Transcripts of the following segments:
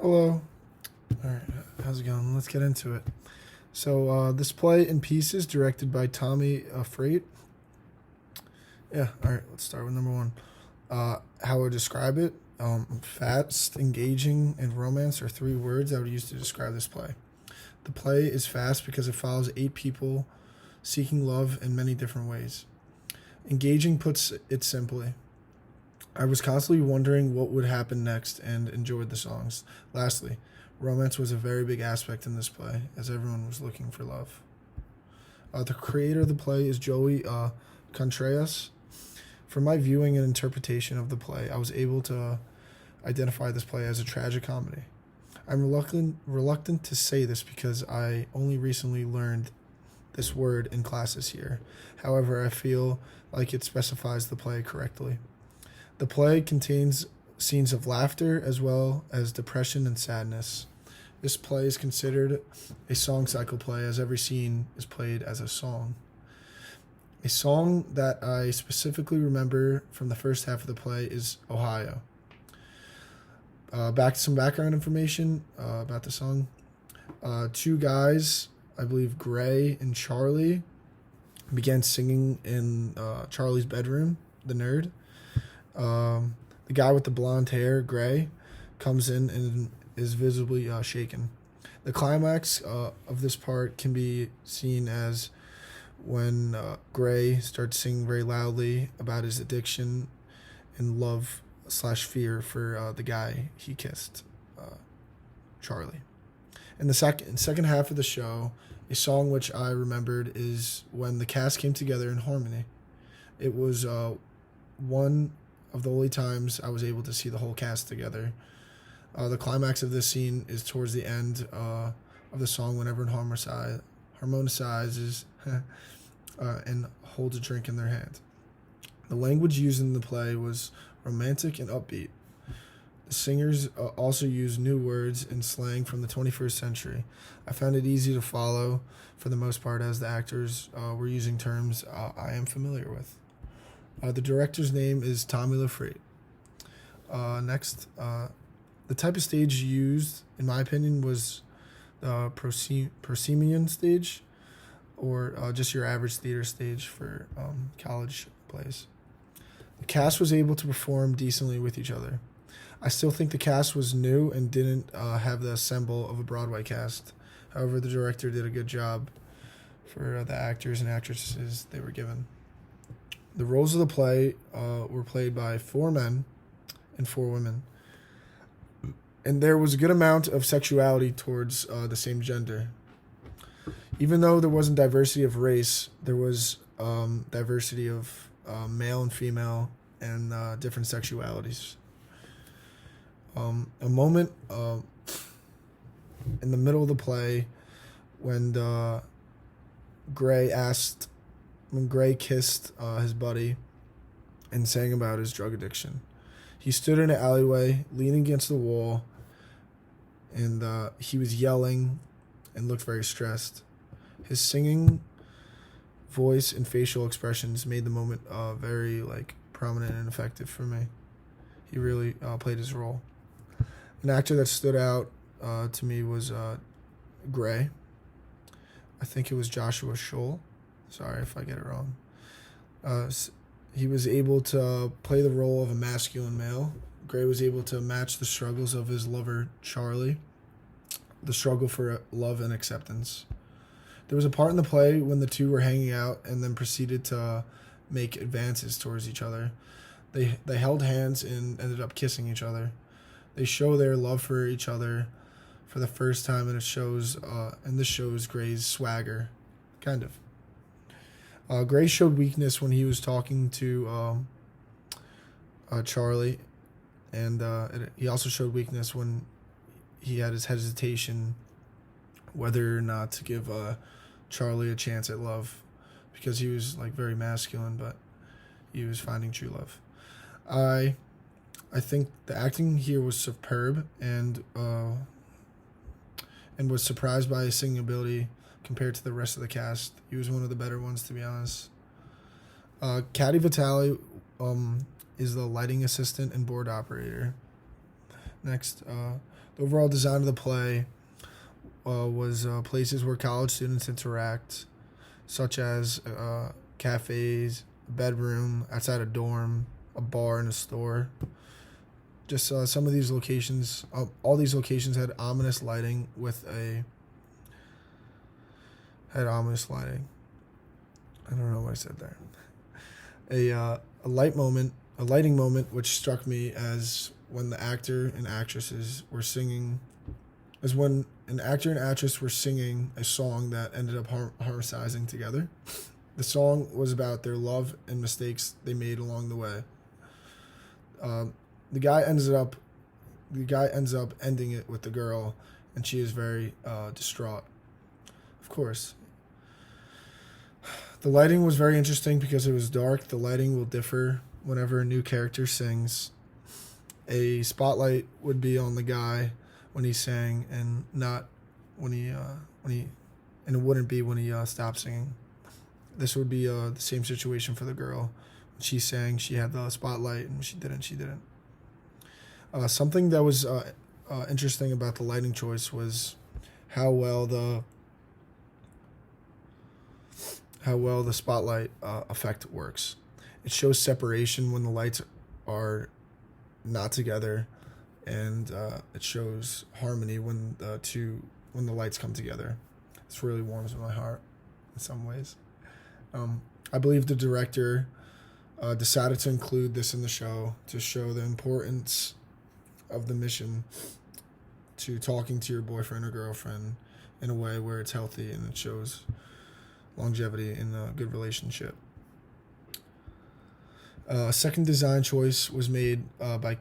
Hello. All right, how's it going? Let's get into it. So, this play in pieces, directed by Tommy Freight. Yeah, all right, let's start with number one. How I would describe it: fast, engaging, and romance are three words I would use to describe this play. The play is fast because it follows eight people seeking love in many different ways. Engaging puts it simply. I was constantly wondering what would happen next and enjoyed the songs. Lastly, romance was a very big aspect in this play, as everyone was looking for love. The creator of the play is Joey Contreras. For my viewing and interpretation of the play, I was able to identify this play as a tragic comedy. I'm reluctant to say this because I only recently learned this word in classes here. However, I feel like it specifies the play correctly. The play contains scenes of laughter as well as depression and sadness. This play is considered a song cycle play as every scene is played as a song. A song that I specifically remember from the first half of the play is Ohio. Back to some background information about the song. Two guys, I believe Gray and Charlie, began singing in Charlie's bedroom, the nerd. The guy with the blonde hair, Gray, comes in and is visibly shaken. The climax of this part can be seen as when Gray starts singing very loudly about his addiction and love/fear for the guy he kissed, Charlie. In the second half of the show, a song which I remembered is when the cast came together in harmony. It was one of the only times I was able to see the whole cast together. The climax of this scene is towards the end of the song when everyone harmonizes and holds a drink in their hand. The language used in the play was romantic and upbeat. The singers also used new words and slang from the 21st century. I found it easy to follow for the most part as the actors were using terms I am familiar with. The director's name is Tommy LaFrate. Next, the type of stage used, in my opinion, was the proscenium stage, or just your average theater stage for college plays. The cast was able to perform decently with each other. I still think the cast was new and didn't have the assemble of a Broadway cast. However, the director did a good job for the actors and actresses they were given. The roles of the play were played by 4 men and 4 women. And there was a good amount of sexuality towards the same gender. Even though there wasn't diversity of race, there was diversity of male and female and different sexualities. A moment in the middle of the play when Gray kissed his buddy and sang about his drug addiction. He stood in an alleyway, leaning against the wall, and he was yelling and looked very stressed. His singing voice and facial expressions made the moment very prominent and effective for me. He really played his role. An actor that stood out to me was Gray. I think it was Joshua Scholl. Sorry if I get it wrong. He was able to play the role of a masculine male. Gray was able to match the struggles of his lover, Charlie, the struggle for love and acceptance. There was a part in the play when the two were hanging out and then proceeded to make advances towards each other. They held hands and ended up kissing each other. They show their love for each other for the first time, and this shows Gray's swagger, kind of. Gray showed weakness when he was talking to Charlie, and he also showed weakness when he had his hesitation whether or not to give Charlie a chance at love, because he was very masculine, but he was finding true love. I think the acting here was superb, and was surprised by his singing ability compared to the rest of the cast. He was one of the better ones, to be honest. Caddy Vitale is the lighting assistant and board operator. Next, the overall design of the play was places where college students interact, such as cafes, a bedroom, outside a dorm, a bar, and a store. Just some of these locations, all these locations had ominous lighting had ominous lighting. I don't know what I said there. A lighting moment, which struck me as when the actor and actresses were singing, is when an actor and actress were singing a song that ended up harmonizing together. The song was about their love and mistakes they made along the way. The guy ends up ending it with the girl, and she is very distraught. Of course. The lighting was very interesting because it was dark. The lighting will differ whenever a new character sings. A spotlight would be on the guy when he sang, and not when he and it wouldn't be when he stopped singing. This would be the same situation for the girl. When she sang, she had the spotlight, and when she didn't, she didn't. Something that was interesting about the lighting choice was how well the spotlight effect works. It shows separation when the lights are not together, and it shows harmony when the lights come together. This really warms my heart in some ways. I believe the director decided to include this in the show to show the importance of the mission to talking to your boyfriend or girlfriend in a way where it's healthy and it shows longevity in a good relationship. A second design choice was made by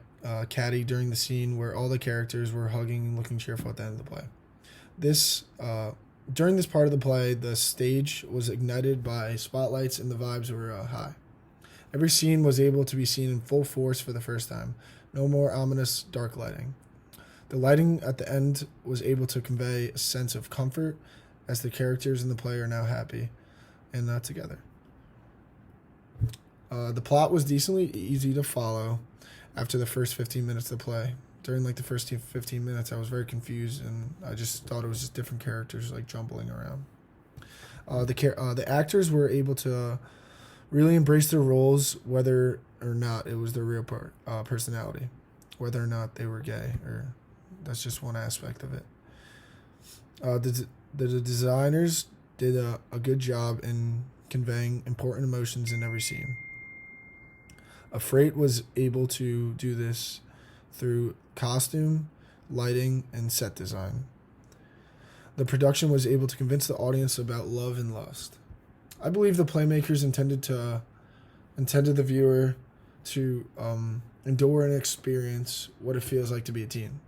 Caddy during the scene where all the characters were hugging and looking cheerful at the end of the play. During this part of the play, the stage was ignited by spotlights and the vibes were high. Every scene was able to be seen in full force for the first time. No more ominous dark lighting. The lighting at the end was able to convey a sense of comfort as the characters in the play are now happy and together. The plot was decently easy to follow after the first 15 minutes of the play. During the first 15 minutes, I was very confused, and I just thought it was just different characters jumbling around. The actors were able to really embrace their roles, whether or not it was their real personality, whether or not they were gay, or that's just one aspect of it. The designers did a good job in conveying important emotions in every scene. Freight was able to do this through costume, lighting, and set design. The production was able to convince the audience about love and lust. I believe the playmakers intended the viewer to endure and experience what it feels like to be a teen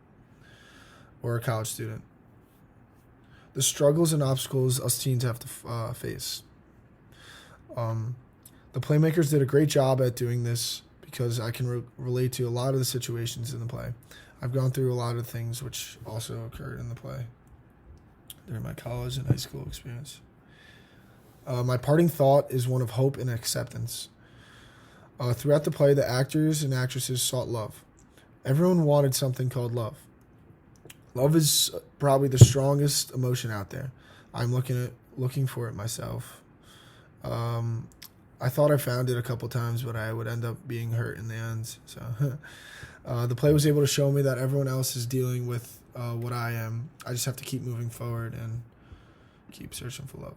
or a college student. The struggles and obstacles us teens have to face. The playmakers did a great job at doing this because I can relate to a lot of the situations in the play. I've gone through a lot of things which also occurred in the play during my college and high school experience. My parting thought is one of hope and acceptance. Throughout the play, the actors and actresses sought love. Everyone wanted something called love. Love is probably the strongest emotion out there. I'm looking for it myself. I thought I found it a couple times, but I would end up being hurt in the end. So the play was able to show me that everyone else is dealing with what I am. I just have to keep moving forward and keep searching for love.